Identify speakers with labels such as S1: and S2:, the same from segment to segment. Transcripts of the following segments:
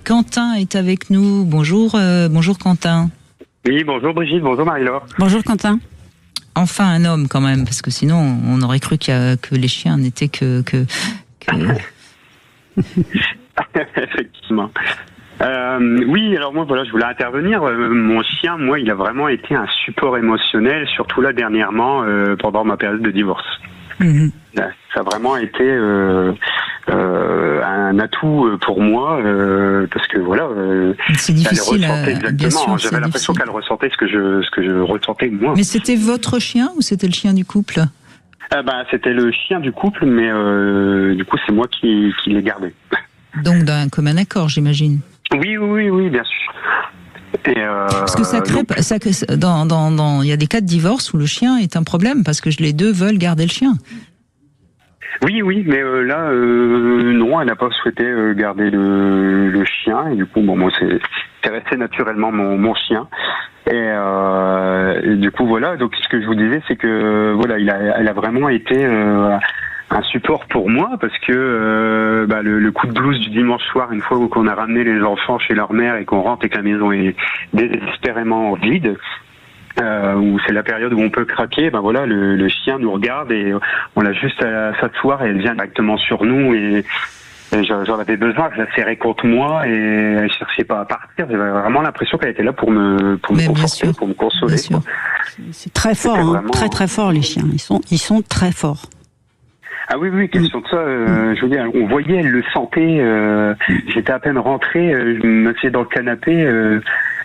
S1: Quentin est avec nous. Bonjour, bonjour Quentin.
S2: Oui, bonjour Brigitte, bonjour Marie-Laure.
S3: Bonjour Quentin.
S1: Enfin un homme quand même, parce que sinon on aurait cru que les chiens n'étaient que...
S2: Effectivement. Oui, alors moi voilà, je voulais intervenir. Mon chien, moi, il a vraiment été un support émotionnel, surtout là dernièrement, pendant ma période de divorce.
S1: Mhm.
S2: Ça a vraiment été un atout pour moi, parce que voilà,
S1: c'est difficile,
S2: elle ressentait exactement.
S1: bien sûr,
S2: J'avais l'impression qu'elle ressentait ce que je ressentais moi.
S1: Mais c'était votre chien ou c'était le chien du couple ?
S2: C'était le chien du couple, mais du coup c'est moi qui l'ai gardé.
S1: Donc d'un commun accord, j'imagine.
S2: Oui, bien sûr. Et
S1: parce que ça crée, il y a des cas de divorce où le chien est un problème parce que les deux veulent garder le chien.
S2: Oui, mais là, non, elle n'a pas souhaité garder le chien et du coup, moi, c'est resté naturellement mon chien. Et du coup, voilà. Donc, ce que je vous disais, c'est que voilà, elle a vraiment été un support pour moi parce que le coup de blues du dimanche soir, une fois qu'on a ramené les enfants chez leur mère et qu'on rentre et que la maison est désespérément vide, où c'est la période où on peut craquer, le chien nous regarde et on a juste à s'asseoir et elle vient directement sur nous et j'en avais besoin, je la serrais contre moi et elle cherchait pas à partir. J'avais vraiment l'impression qu'elle était là pour me conforter, pour me consoler.
S3: C'est très fort, vraiment... très très fort les chiens. Ils sont très forts.
S2: Ah oui, question de ça. Je veux dire, on voyait, elle le sentait. J'étais à peine rentré, je m'asseyais dans le canapé.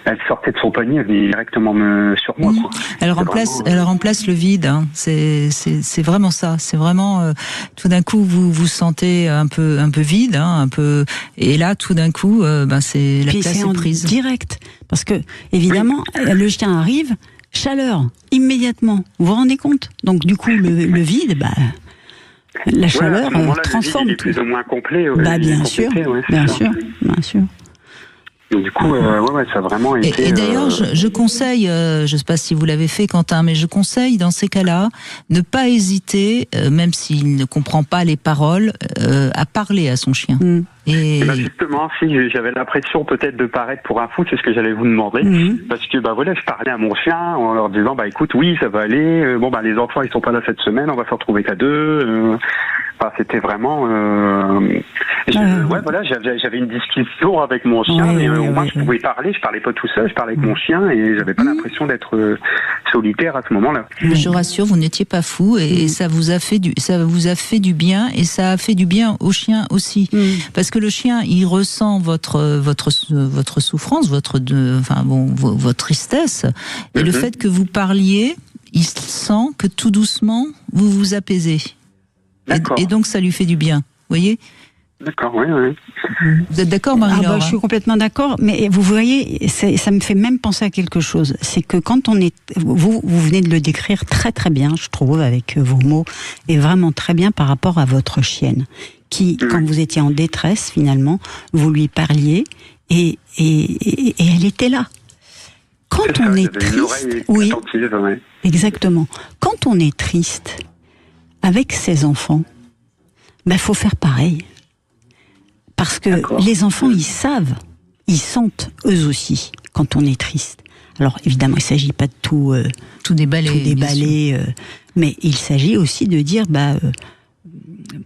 S2: Elle sortait de son panier, elle venait directement sur moi. Quoi.
S1: Elle remplace le vide. Hein. C'est vraiment ça. C'est vraiment tout d'un coup vous vous sentez un peu vide, hein, un peu. Et là, tout d'un coup, c'est la place est prise.
S3: Direct, parce que évidemment, le chien arrive, chaleur immédiatement. Vous vous rendez compte ? Donc du coup, le vide, la chaleur transforme
S2: le vide, il est plus ou moins complet.
S3: Bien sûr.
S2: Donc, du coup, ça a vraiment été...
S1: Et d'ailleurs, je conseille, je ne sais pas si vous l'avez fait, Quentin, mais je conseille, dans ces cas-là, ne pas hésiter, même s'il ne comprend pas les paroles, à parler à son chien. Et
S2: justement, si j'avais l'impression peut-être de paraître pour un fou, c'est ce que j'allais vous demander, parce que je parlais à mon chien en leur disant écoute, oui, ça va aller. Les enfants ils sont pas là cette semaine, on va se retrouver qu'à deux. C'était vraiment. J'avais une discussion avec mon chien, mais au moins je pouvais parler. Je parlais pas tout seul, je parlais avec mon chien et j'avais pas l'impression d'être solitaire à ce moment-là.
S1: Je rassure, vous n'étiez pas fou et ça vous a fait du bien et ça a fait du bien au chien aussi, parce que le chien il ressent votre souffrance, votre tristesse et le fait que vous parliez, il sent que tout doucement vous vous apaisez. Et donc ça lui fait du bien, vous voyez ?
S2: D'accord, oui.
S1: Vous êtes d'accord, Marie-Laure ?
S3: Je suis complètement d'accord, mais vous voyez, ça me fait même penser à quelque chose. C'est que quand on est... Vous venez de le décrire très très bien, je trouve, avec vos mots, et vraiment très bien par rapport à votre chienne, qui, quand vous étiez en détresse, finalement, vous lui parliez, et elle était là. Quand on est triste... Oui, exactement. Quand on est triste... Avec ses enfants, faut faire pareil. Parce que les enfants, ils savent, ils sentent eux aussi quand on est triste. Alors évidemment, il ne s'agit pas de tout déballer, mais il s'agit aussi de dire,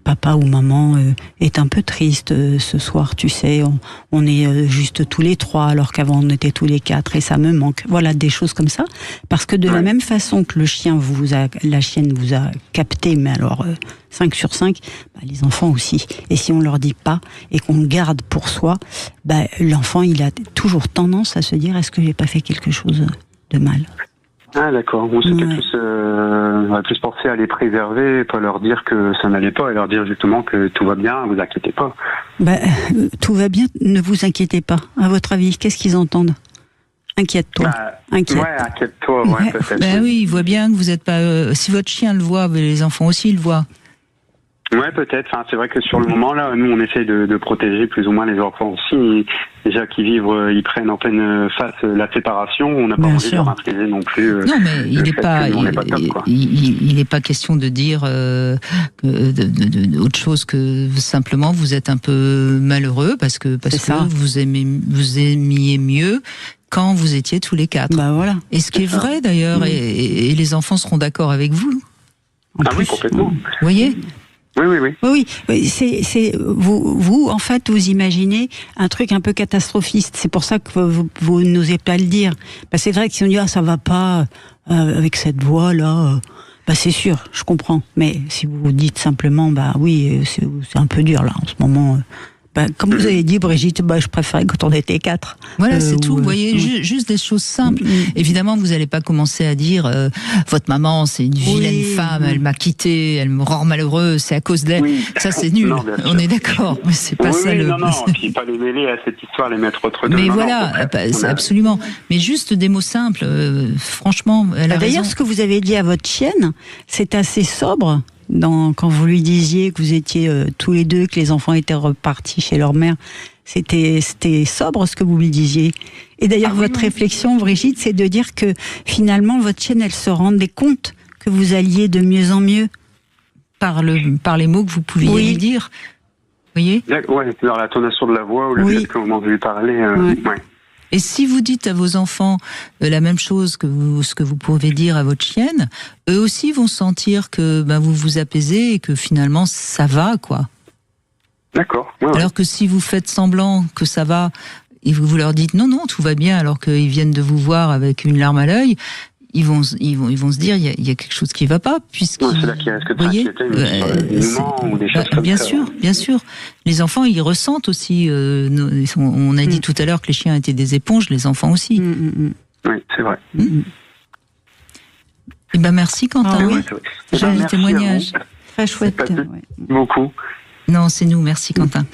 S3: papa ou maman est un peu triste ce soir, tu sais, on est juste tous les trois alors qu'avant on était tous les quatre et ça me manque. Voilà, des choses comme ça. Parce que de la même façon que la chienne vous a capté, mais alors 5 sur 5, les enfants aussi. Et si on leur dit pas et qu'on le garde pour soi, l'enfant il a toujours tendance à se dire est-ce que j'ai pas fait quelque chose de mal ?
S2: Ah d'accord, on va plus penser à les préserver, pas leur dire que ça n'allait pas, et leur dire justement que tout va bien, vous inquiétez pas.
S3: Tout va bien, ne vous inquiétez pas. À votre avis, qu'est-ce qu'ils entendent ? Inquiète-toi.
S2: Inquiète-toi, peut-être.
S1: Oui, il voit bien que vous n'êtes pas... si votre chien le voit, les enfants aussi le voient.
S2: Ouais, peut-être. Enfin, c'est vrai que sur le moment, là, nous, on essaye de protéger plus ou moins les enfants aussi. Déjà qu'ils vivent, ils prennent en pleine face la séparation. On n'a pas envie de leur imposer non plus.
S1: Non, mais il n'est pas question de dire autre chose que simplement vous êtes un peu malheureux parce que vous aimiez mieux quand vous étiez tous les 4.
S3: Bah voilà.
S1: Et ce qui est vrai d'ailleurs, et les enfants seront d'accord avec vous.
S2: Oui, complètement.
S1: Vous voyez ?
S3: Oui. C'est vous en fait vous imaginez un truc un peu catastrophiste. C'est pour ça que vous n'osez pas le dire. Parce que c'est vrai que si on dit ça va pas avec cette voix là, c'est sûr, je comprends. Mais si vous dites simplement oui, c'est un peu dur là en ce moment. Comme vous avez dit, Brigitte, je préférais quand on était 4.
S1: Voilà, c'est tout. Vous voyez, juste des choses simples. Évidemment, vous n'allez pas commencer à dire votre maman, c'est une vilaine femme, elle m'a quitté, elle me rend malheureux, c'est à cause d'elle. Oui. Ça, c'est nul. Non, on est d'accord, mais c'est pas ça le.
S2: Non, puis pas les mêler à cette histoire, les mettre entre deux.
S1: Mais absolument. Mais juste des mots simples. Franchement, elle a raison.
S3: D'ailleurs, ce que vous avez dit à votre chienne, c'est assez sobre. Quand vous lui disiez que vous étiez tous les deux, que les enfants étaient repartis chez leur mère, c'était sobre ce que vous lui disiez. Et d'ailleurs, votre réflexion, Brigitte, c'est de dire que finalement, votre chienne, elle se rendait compte que vous alliez de mieux en mieux.
S1: Par les mots que vous pouviez lui dire. Vous voyez ?
S2: Oui, dans la tonation de la voix ou le fait que vous m'avez parlé.
S1: Et si vous dites à vos enfants la même chose que ce que vous pouvez dire à votre chienne, eux aussi vont sentir que vous vous apaisez et que finalement ça va, quoi.
S2: D'accord.
S1: Alors que si vous faites semblant que ça va et vous leur dites non, tout va bien, alors qu'ils viennent de vous voir avec une larme à l'œil, ils vont se dire il y a quelque chose qui va pas, puisque
S2: c'est là qu'il risque de s'inquiéter, ou des choses comme
S1: bien
S2: ça.
S1: Bien sûr. Les enfants, ils ressentent aussi. On a dit tout à l'heure que les chiens étaient des éponges, les enfants aussi.
S2: Oui, c'est vrai.
S1: Eh merci Quentin. J'ai le témoignage.
S3: Très chouette.
S2: Beaucoup.
S1: Non, c'est nous. Merci Quentin.